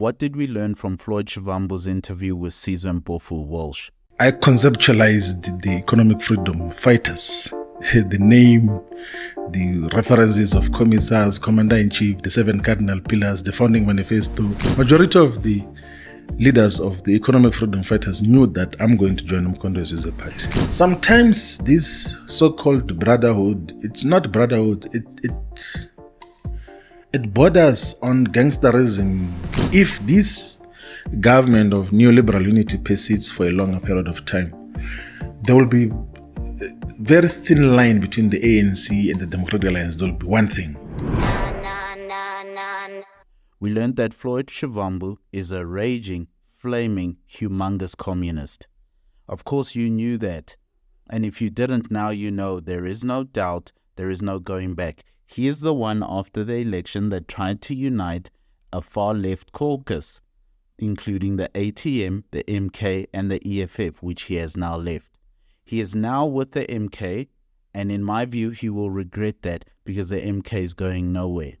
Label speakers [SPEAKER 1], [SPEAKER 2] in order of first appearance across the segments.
[SPEAKER 1] What did we learn from Floyd Shivambu's interview with smwx Walsh?
[SPEAKER 2] I conceptualized the economic freedom fighters, the name, the references of commissars, commander-in-chief, the 7 cardinal pillars, the founding manifesto. Majority of the leaders of the economic freedom fighters knew that I'm going to join Mkondo's as a party. Sometimes this so-called brotherhood, it's not brotherhood, it borders on gangsterism. If this government of neoliberal unity persists for a longer period of time, there will be a very thin line between the ANC and the Democratic Alliance. There will be one thing.
[SPEAKER 1] We learned that Floyd Shivambu is a raging, flaming, humongous communist. Of course you knew that. And if you didn't, now you know. There is no doubt, there is no going back. He is the one after the election that tried to unite a far-left caucus, including the ATM, the MK, and the EFF, which he has now left. He is now with the MK, and in my view, he will regret that because the MK is going nowhere.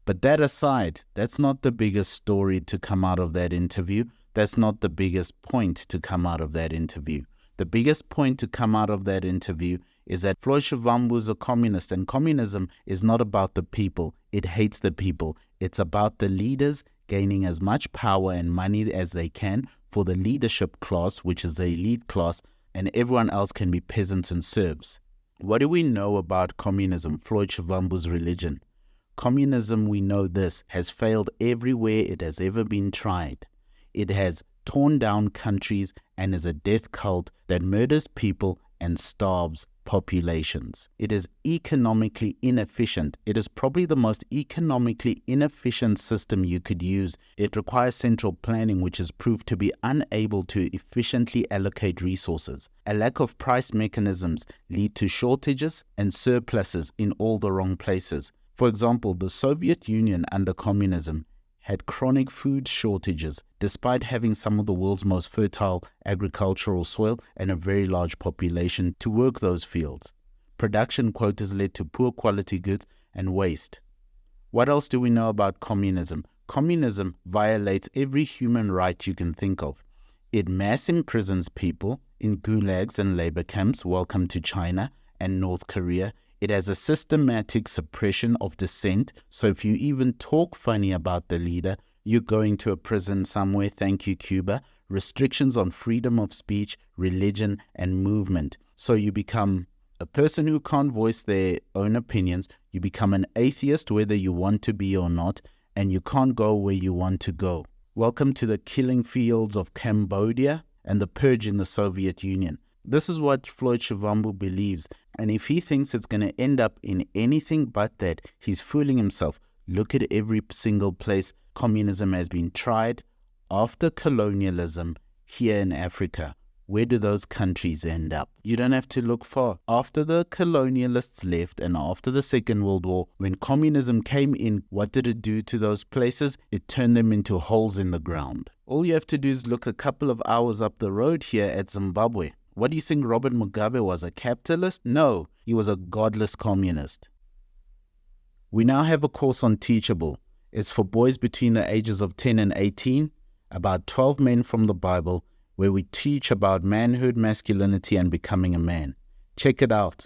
[SPEAKER 1] But that aside, that's not the biggest story to come out of that interview. That's not the biggest point to come out of that interview. The biggest point to come out of that interview is that Floyd Shivambu is a communist, and communism is not about the people. It hates the people. It's about the leaders gaining as much power and money as they can for the leadership class, which is the elite class, and everyone else can be peasants and serfs. What do we know about communism, Floyd Shivambu's religion? Communism, we know this, has failed everywhere it has ever been tried. It has torn down countries and is a death cult that murders people and starves populations. It is economically inefficient. It is probably the most economically inefficient system you could use. It requires central planning, which has proved to be unable to efficiently allocate resources. A lack of price mechanisms lead to shortages and surpluses in all the wrong places. For example, the Soviet Union under communism had chronic food shortages despite having some of the world's most fertile agricultural soil and a very large population to work those fields. Production quotas led to poor quality goods and waste. What else do we know about communism? Communism violates every human right you can think of. It mass imprisons people in gulags and labor camps. Welcome to China and North Korea. It has a systematic suppression of dissent, so if you even talk funny about the leader, you're going to a prison somewhere, thank you Cuba. Restrictions on freedom of speech, religion, and movement. So you become a person who can't voice their own opinions, you become an atheist whether you want to be or not, and you can't go where you want to go. Welcome to the killing fields of Cambodia and the purge in the Soviet Union. This is what Floyd Shivambu believes, and if he thinks it's going to end up in anything but that, he's fooling himself. Look at every single place communism has been tried after colonialism here in Africa. Where do those countries end up? You don't have to look far. After the colonialists left and after the Second World War, when communism came in, what did it do to those places? It turned them into holes in the ground. All you have to do is look a couple of hours up the road here at Zimbabwe. What do you think Robert Mugabe was, a capitalist? No, he was a godless communist. We now have a course on Teachable. It's for boys between the ages of 10 and 18, about 12 men from the Bible, where we teach about manhood, masculinity, and becoming a man. Check it out.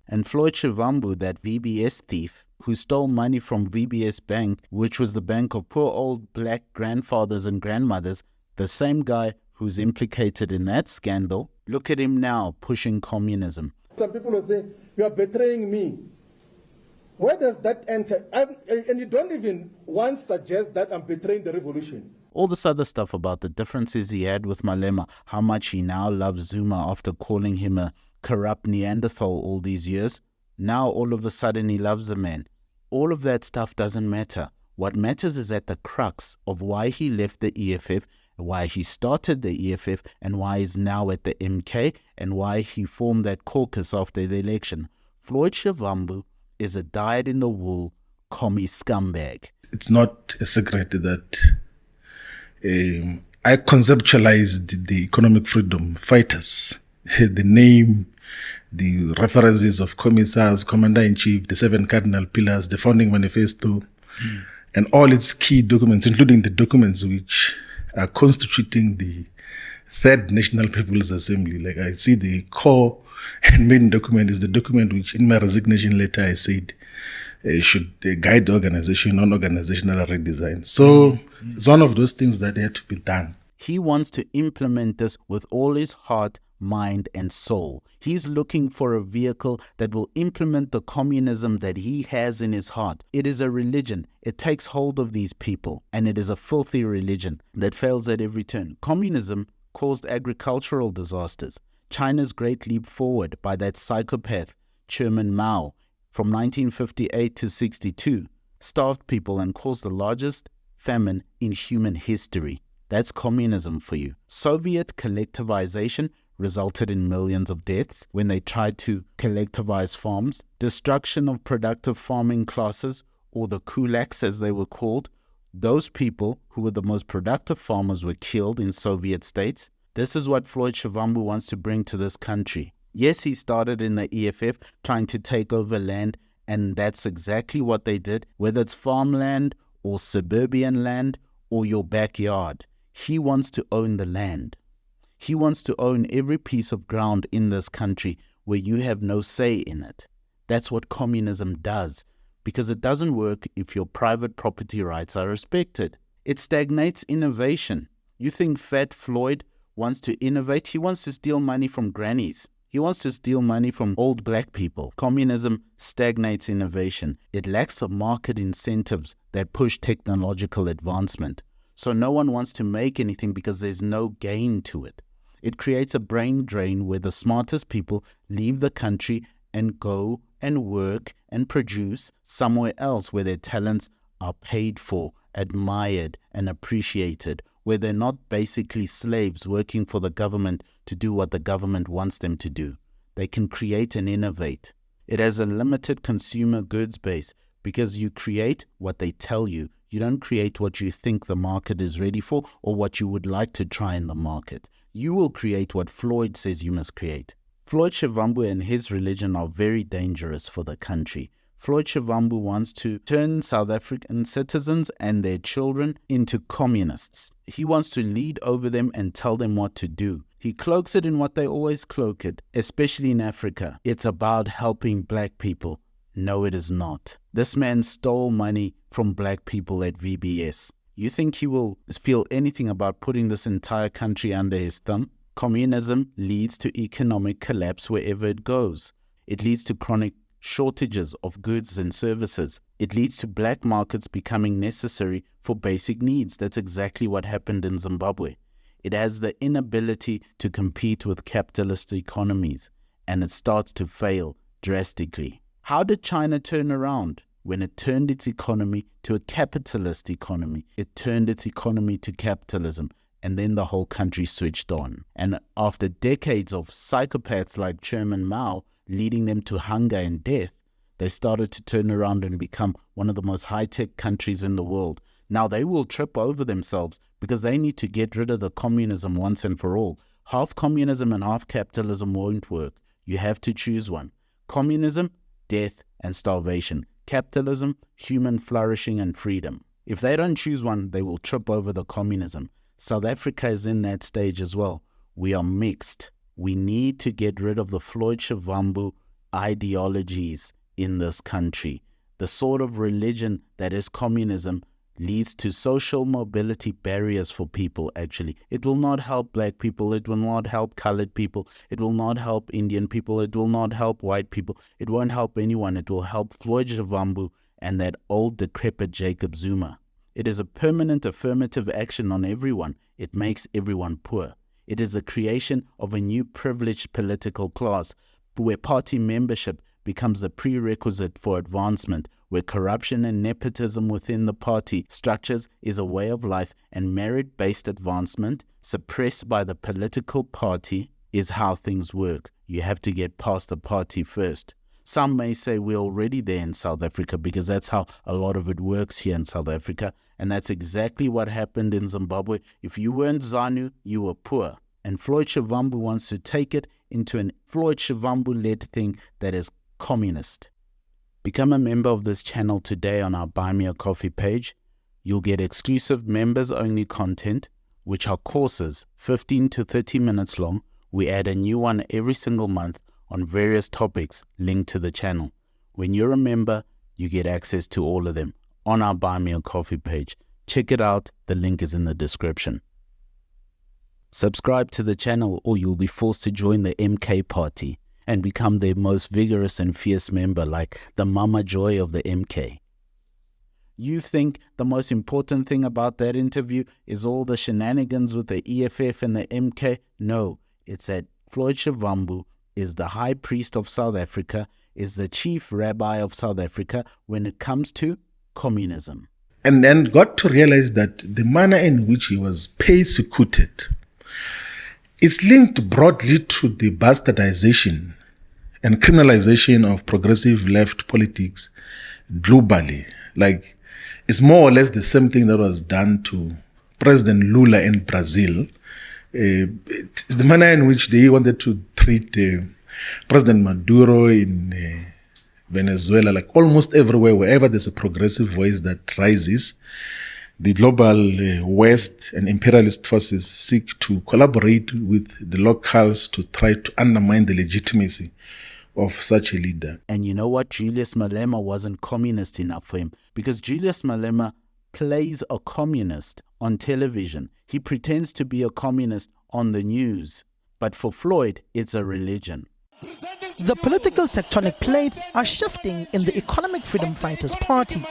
[SPEAKER 1] And Floyd Shivambu, that VBS thief, who stole money from VBS Bank, which was the bank of poor old black grandfathers and grandmothers, the same guy who's implicated in that scandal, look at him now pushing communism.
[SPEAKER 3] Some people will say, you are betraying me. Where does that enter? And you don't even once suggest that I'm betraying the revolution.
[SPEAKER 1] All this other stuff about the differences he had with Malema, how much he now loves Zuma after calling him a corrupt Neanderthal all these years. Now all of a sudden he loves the man. All of that stuff doesn't matter. What matters is at the crux of why he left the EFF, why he started the EFF, and why he's now at the MK, and why he formed that caucus after the election. Floyd Shivambu is a dyed-in-the-wool commie scumbag.
[SPEAKER 2] It's not a secret that I conceptualized the economic freedom fighters, the name, the references of commissars, commander-in-chief, the 7 cardinal pillars, the founding manifesto, and all its key documents, including the documents which are constituting the Third National People's Assembly. Like, I see the core and main document is the document which in my resignation letter I said should guide the organization on organizational redesign. So it's one of those things that had to be done.
[SPEAKER 1] He wants to implement this with all his heart, mind, and soul. He's looking for a vehicle that will implement the communism that he has in his heart. It is a religion. It takes hold of these people, and it is a filthy religion that fails at every turn. Communism caused agricultural disasters. China's great leap forward by that psychopath, Chairman Mao, from 1958 to 62, starved people and caused the largest famine in human history. That's communism for you. Soviet collectivization resulted in millions of deaths when they tried to collectivize farms. Destruction of productive farming classes, or the kulaks as they were called. Those people who were the most productive farmers were killed in Soviet states. This is what Floyd Shivambu wants to bring to this country. Yes, he started in the EFF trying to take over land, and that's exactly what they did, whether it's farmland or suburban land or your backyard. He wants to own the land. He wants to own every piece of ground in this country where you have no say in it. That's what communism does, because it doesn't work if your private property rights are respected. It stagnates innovation. You think Fat Floyd wants to innovate? He wants to steal money from grannies. He wants to steal money from old black people. Communism stagnates innovation. It lacks the market incentives that push technological advancement. So no one wants to make anything because there's no gain to it. It creates a brain drain where the smartest people leave the country and go and work and produce somewhere else where their talents are paid for, admired, and appreciated, where they're not basically slaves working for the government to do what the government wants them to do. They can create and innovate. It has a limited consumer goods base because you create what they tell you. You don't create what you think the market is ready for or what you would like to try in the market. You will create what Floyd says you must create. Floyd Shivambu and his religion are very dangerous for the country. Floyd Shivambu wants to turn South African citizens and their children into communists. He wants to lead over them and tell them what to do. He cloaks it in what they always cloak it, especially in Africa. It's about helping black people. No, it is not. This man stole money from black people at VBS. You think he will feel anything about putting this entire country under his thumb? Communism leads to economic collapse wherever it goes. It leads to chronic shortages of goods and services. It leads to black markets becoming necessary for basic needs. That's exactly what happened in Zimbabwe. It has the inability to compete with capitalist economies, and it starts to fail drastically. How did China turn around? When it turned its economy to a capitalist economy, it turned its economy to capitalism, and then the whole country switched on. And after decades of psychopaths like Chairman Mao leading them to hunger and death, they started to turn around and become one of the most high-tech countries in the world. Now they will trip over themselves because they need to get rid of the communism once and for all. Half communism and half capitalism won't work. You have to choose one. Communism, death and starvation. Capitalism, human flourishing and freedom. If they don't choose one, they will trip over the communism. South Africa is in that stage as well. We are mixed. We need to get rid of the Floyd Shivambu ideologies in this country. The sort of religion that is communism leads to social mobility barriers for people, actually. It will not help black people. It will not help colored people. It will not help Indian people. It will not help white people. It won't help anyone. It will help Floyd Shivambu and that old decrepit Jacob Zuma. It is a permanent affirmative action on everyone. It makes everyone poor. It is the creation of a new privileged political class where party membership becomes a prerequisite for advancement, where corruption and nepotism within the party structures is a way of life, and merit-based advancement suppressed by the political party is how things work. You have to get past the party first. Some may say we're already there in South Africa because that's how a lot of it works here in South Africa, and that's exactly what happened in Zimbabwe. If you weren't ZANU, you were poor. And Floyd Shivambu wants to take it into an Floyd Shivambu-led thing that is communist. Become a member of this channel today on our Buy Me a Coffee page. You'll get exclusive members-only content, which are courses 15 to 30 minutes long. We add a new one every single month on various topics linked to the channel. When you're a member, you get access to all of them on our Buy Me a Coffee page. Check it out. The link is in the description. Subscribe to the channel or you'll be forced to join the MK party and become their most vigorous and fierce member, like the Mama Joy of the MK. You think the most important thing about that interview is all the shenanigans with the EFF and the MK? No, it's that Floyd Shivambu is the High Priest of South Africa, is the Chief Rabbi of South Africa when it comes to communism.
[SPEAKER 2] And then got to realize that the manner in which he was persecuted is linked broadly to the bastardization and criminalization of progressive left politics globally. Like, it's more or less the same thing that was done to President Lula in Brazil. It's the manner in which they wanted to treat President Maduro in Venezuela, like almost everywhere, wherever there's a progressive voice that rises, the global West and imperialist forces seek to collaborate with the locals to try to undermine the legitimacy of such a leader.
[SPEAKER 1] And you know what? Julius Malema wasn't communist enough for him, because Julius Malema plays a communist on television. He pretends to be a communist on the news. But for Floyd, it's a religion.
[SPEAKER 4] The political tectonic plates are shifting in the Economic Freedom Fighters Party.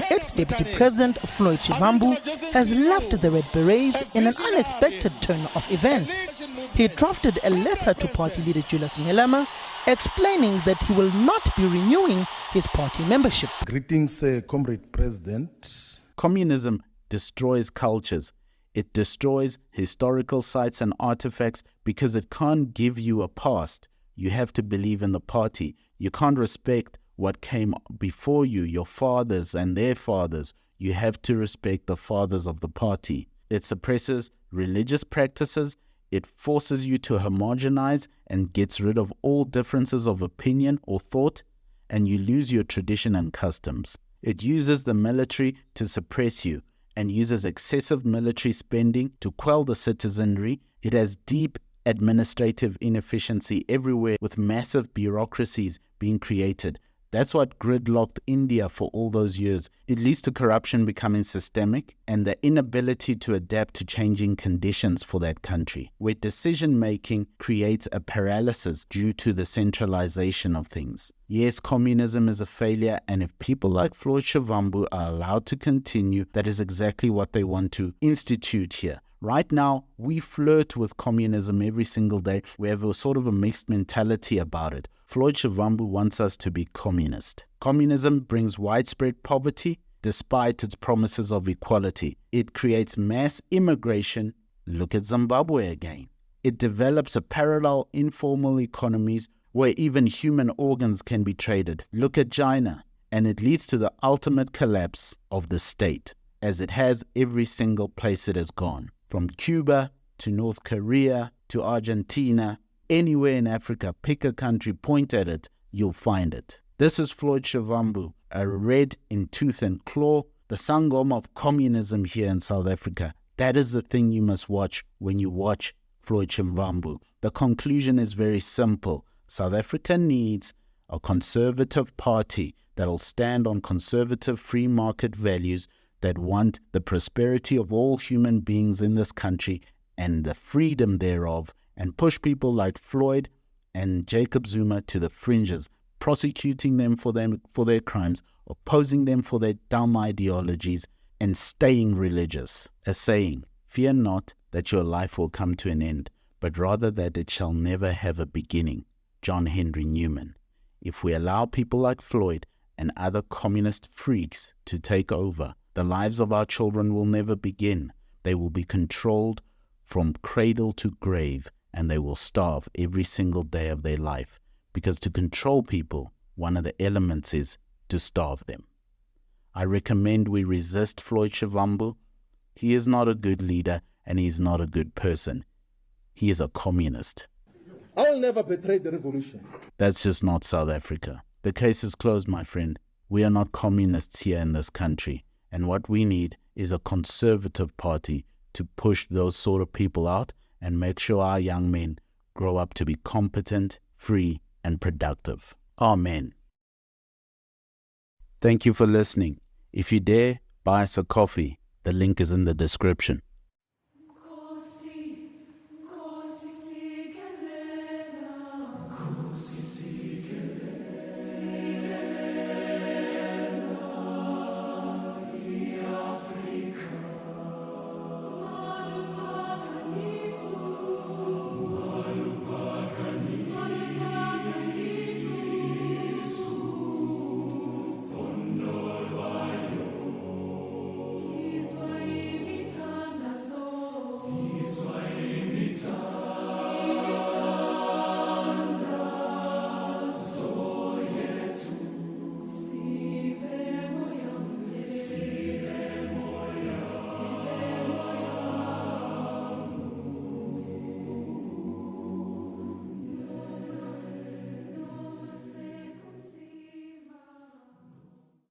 [SPEAKER 4] Its Deputy President, Floyd Shivambu, has left the Red Berets in an unexpected turn of events. He drafted a letter to party leader Julius Malema explaining that he will not be renewing his party membership.
[SPEAKER 2] Greetings, Comrade President.
[SPEAKER 1] Communism destroys cultures. It destroys historical sites and artifacts because it can't give you a past. You have to believe in the party. You can't respect what came before you, your fathers and their fathers. You have to respect the fathers of the party. It suppresses religious practices. It forces you to homogenize and gets rid of all differences of opinion or thought, and you lose your tradition and customs. It uses the military to suppress you and uses excessive military spending to quell the citizenry. It has deep administrative inefficiency everywhere, with massive bureaucracies being created. That's what gridlocked India for all those years. It leads to corruption becoming systemic and the inability to adapt to changing conditions for that country, where decision-making creates a paralysis due to the centralization of things. Yes, communism is a failure, and if people like Floyd Shivambu are allowed to continue, that is exactly what they want to institute here. Right now, we flirt with communism every single day. We have a sort of a mixed mentality about it. Floyd Shivambu wants us to be communist. Communism brings widespread poverty despite its promises of equality. It creates mass immigration. Look at Zimbabwe again. It develops a parallel informal economies where even human organs can be traded. Look at China. And it leads to the ultimate collapse of the state, as it has every single place it has gone. From Cuba to North Korea to Argentina, anywhere in Africa, pick a country, point at it, you'll find it. This is Floyd Shivambu, a red in tooth and claw, the sangoma of communism here in South Africa. That is the thing you must watch when you watch Floyd Shivambu. The conclusion is very simple. South Africa needs a conservative party that will stand on conservative free market values that want the prosperity of all human beings in this country and the freedom thereof, and push people like Floyd and Jacob Zuma to the fringes, prosecuting them for their crimes, opposing them for their dumb ideologies, and staying religious. A saying, fear not that your life will come to an end, but rather that it shall never have a beginning. John Henry Newman. If we allow people like Floyd and other communist freaks to take over, the lives of our children will never begin. They will be controlled from cradle to grave, and they will starve every single day of their life. Because to control people, one of the elements is to starve them. I recommend we resist Floyd Shivambu. He is not a good leader, and he is not a good person. He is a communist.
[SPEAKER 3] I'll never betray the revolution.
[SPEAKER 1] That's just not South Africa. The case is closed, my friend. We are not communists here in this country. And what we need is a conservative party to push those sort of people out and make sure our young men grow up to be competent, free, and productive. Amen. Thank you for listening. If you dare, buy us a coffee. The link is in the description.